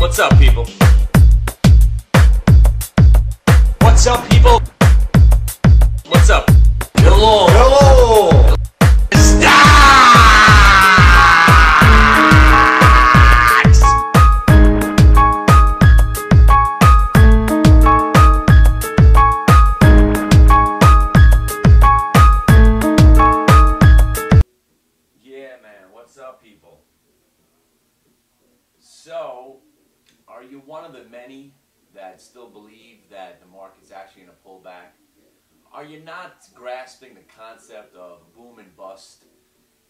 What's up, people? What's up, people? What's up? Hello. Hello. Yeah, man. What's up, people? So, are you one of the many that still believe that the market's actually going to pull back? Are you not grasping the concept of boom and bust?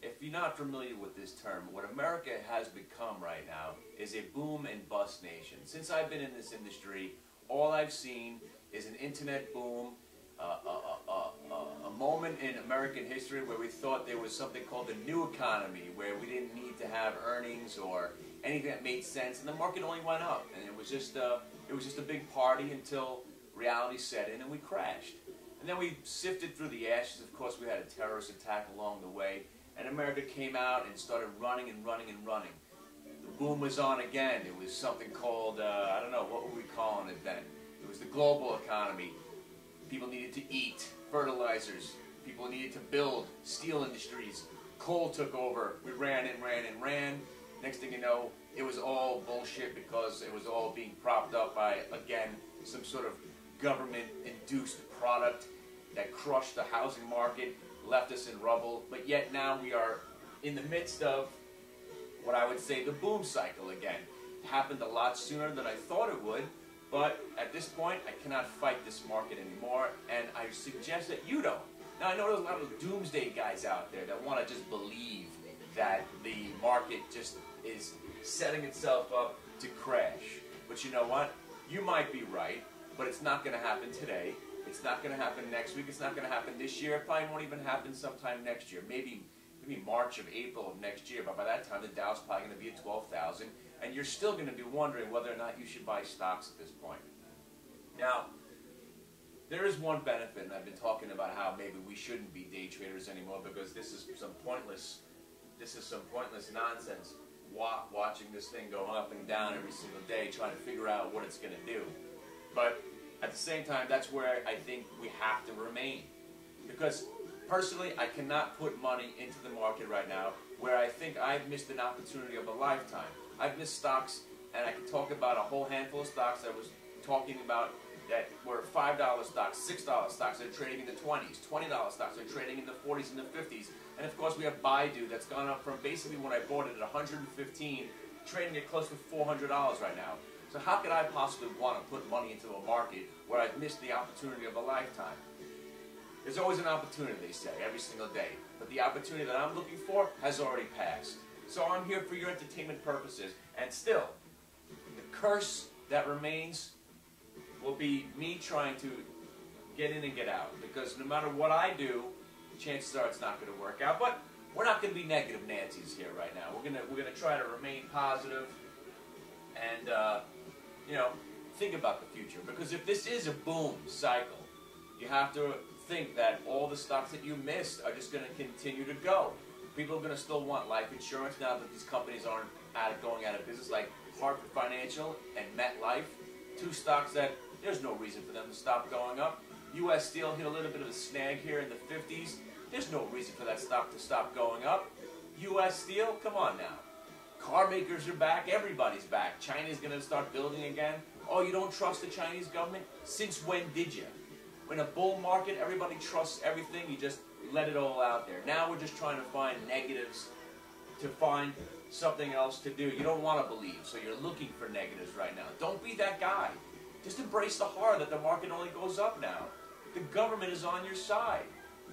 If you're not familiar with this term, what America has become right now is a boom and bust nation. Since I've been in this industry, all I've seen is an internet boom, a moment in American history where we thought there was something called the new economy, where we didn't need to have earnings or anything that made sense, and the market only went up, and it was just a big party until reality set in and we crashed. And then we sifted through the ashes. Of course, we had a terrorist attack along the way, and America came out and started running and running and running. The boom was on again. It was something called, I don't know, what were we calling it then? It was the global economy. People needed to eat, fertilizers. People needed to build, steel industries. Coal took over. We ran and ran and ran. Next thing you know, it was all bullshit because it was all being propped up by, again, some sort of government-induced product that crushed the housing market, left us in rubble. But yet now we are in the midst of what I would say the boom cycle again. It happened a lot sooner than I thought it would, but at this point I cannot fight this market anymore, and I suggest that you don't. Now I know there's a lot of doomsday guys out there that want to just believe that the market just is setting itself up to crash. But you know what? You might be right, but it's not going to happen today. It's not going to happen next week. It's not going to happen this year. It probably won't even happen sometime next year. Maybe March or April of next year. But by that time, the Dow's probably going to be at 12,000. And you're still going to be wondering whether or not you should buy stocks at this point. Now, there is one benefit, and I've been talking about how maybe we shouldn't be day traders anymore because this is some pointless nonsense. Watching this thing go up and down every single day, trying to figure out what it's going to do. But at the same time, that's where I think we have to remain. Because personally, I cannot put money into the market right now where I think I've missed an opportunity of a lifetime. I've missed stocks, and I can talk about a whole handful of stocks I was talking about that were $5 stocks, $6 stocks that are trading in the 20s, $20 stocks that are trading in the 40s and the 50s. And of course we have Baidu that's gone up from basically when I bought it at 115, trading at close to $400 right now. So how could I possibly want to put money into a market where I've missed the opportunity of a lifetime? There's always an opportunity, they say, every single day. But the opportunity that I'm looking for has already passed. So I'm here for your entertainment purposes. And still, the curse that remains will be me trying to get in and get out. Because no matter what I do, chances are it's not going to work out. But we're not going to be negative Nancy's here right now. We're gonna try to remain positive and think about the future. Because if this is a boom cycle, you have to think that all the stocks that you missed are just going to continue to go. People are going to still want life insurance now that these companies aren't going out of business, like Hartford Financial and MetLife, two stocks that there's no reason for them to stop going up. U.S. Steel hit a little bit of a snag here in the 50s. There's no reason for that stock to stop going up. U.S. Steel, come on now. Car makers are back. Everybody's back. China's going to start building again. Oh, you don't trust the Chinese government? Since when did you? In a bull market, everybody trusts everything. You just let it all out there. Now we're just trying to find negatives to find something else to do. You don't want to believe, so you're looking for negatives right now. Don't be that guy. Just embrace the horror that the market only goes up now. The government is on your side.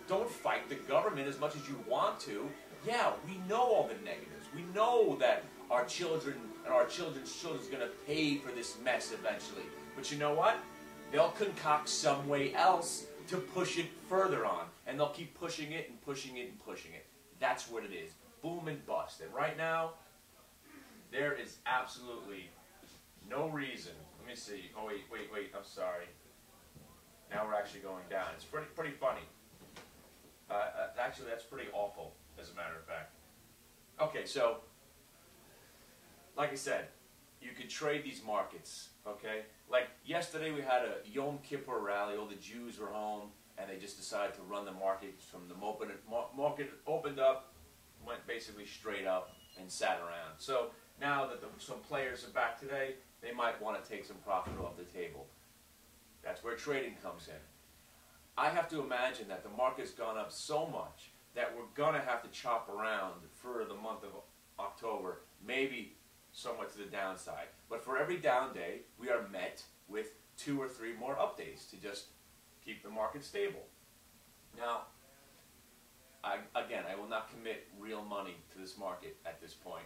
Don't fight the government as much as you want to. Yeah, we know all the negatives. We know that our children and our children's children is going to pay for this mess eventually. But you know what? They'll concoct some way else to push it further on. And they'll keep pushing it and pushing it and pushing it. That's what it is. Boom and bust. And right now, there is absolutely no reason. Let me see. Oh, wait. I'm sorry. Now we're actually going down. It's pretty funny. Actually, that's pretty awful, as a matter of fact. Okay, so, like I said, you could trade these markets, okay? Like yesterday we had a Yom Kippur rally. All the Jews were home, and they just decided to run the market from the market opened up, went basically straight up, and sat around. So now that some players are back today, they might want to take some profit off the table. That's where trading comes in. I have to imagine that the market's gone up so much that we're going to have to chop around for the month of October, maybe somewhat to the downside. But for every down day, we are met with 2 or 3 more updates to just keep the market stable. Now, I will not commit real money to this market at this point,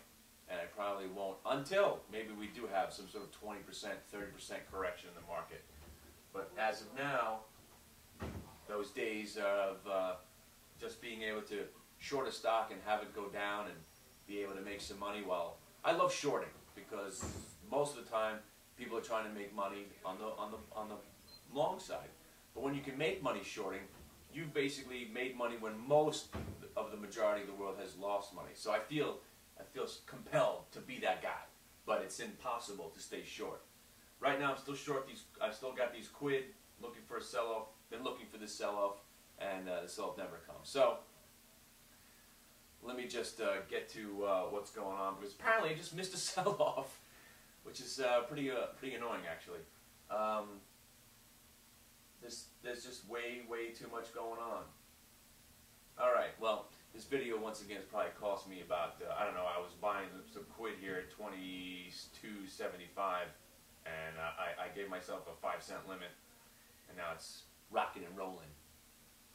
and I probably won't until maybe we do have some sort of 20%, 30% correction in the market. But as of now, those days of just being able to short a stock and have it go down and be able to make some money. Well, I love shorting because most of the time people are trying to make money on the long side. But when you can make money shorting, you've basically made money when most of the majority of the world has lost money. So I feel compelled to be that guy, but it's impossible to stay short. Right now I'm still short these. I've still got these quid, looking for a sell-off. Been looking for this sell-off, and the sell-off never comes. So let me just get to what's going on, because apparently I just missed a sell-off, which is pretty annoying actually. There's just way too much going on. All right, well, this video once again has probably cost me about I don't know. I was buying some quid here at $22.75, and I gave myself a 5-cent limit, and now it's rocking and rolling.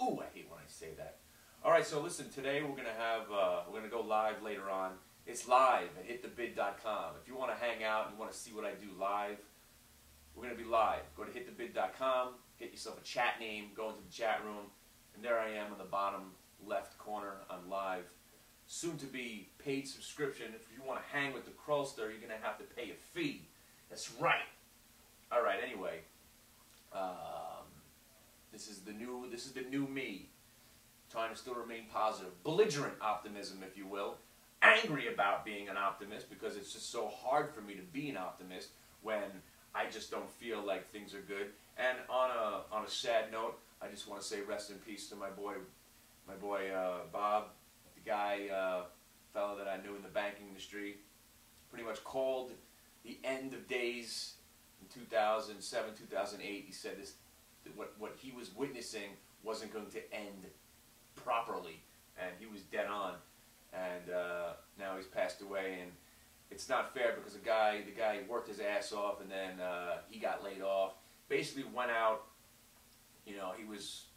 Ooh, I hate when I say that. All right, so listen. Today we're gonna go live later on. It's live at hitthebid.com. If you want to hang out and you want to see what I do live, we're gonna be live. Go to hitthebid.com. Get yourself a chat name. Go into the chat room, and there I am in the bottom left corner. I'm live. Soon to be paid subscription. If you want to hang with the Krulster, you're gonna have to pay a fee. That's right. All right. Anyway. This is the new me, trying to still remain positive. Belligerent optimism, if you will. Angry about being an optimist because it's just so hard for me to be an optimist when I just don't feel like things are good. And on a sad note, I just want to say rest in peace to my boy Bob, the guy, fellow that I knew in the banking industry. Pretty much called the end of days in 2007, 2008. He said what he was witnessing wasn't going to end properly, and he was dead on. And now he's passed away, and it's not fair because the guy worked his ass off, and then he got laid off. Basically went out, you know, he was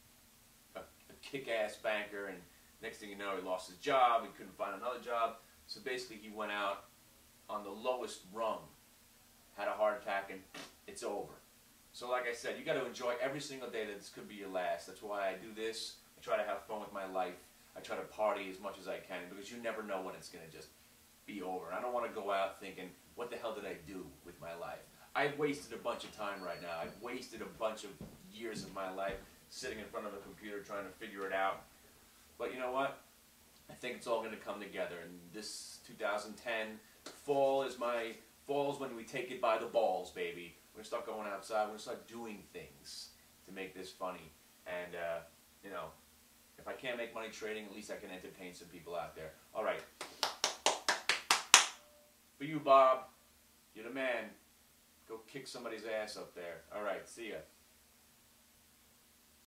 a kick-ass banker, and next thing you know, he lost his job, he couldn't find another job. So basically he went out on the lowest rung, had a heart attack, and it's over. So like I said, you got to enjoy every single day that this could be your last. That's why I do this. I try to have fun with my life. I try to party as much as I can because you never know when it's going to just be over. I don't want to go out thinking, what the hell did I do with my life? I've wasted a bunch of time right now. I've wasted a bunch of years of my life sitting in front of a computer trying to figure it out. But you know what? I think it's all going to come together. And this 2010 fall is when we take it by the balls, baby. We're going to start going outside. We're going to start doing things to make this funny. And, you know, if I can't make money trading, at least I can entertain some people out there. All right. For you, Bob, you're the man. Go kick somebody's ass up there. All right, see ya.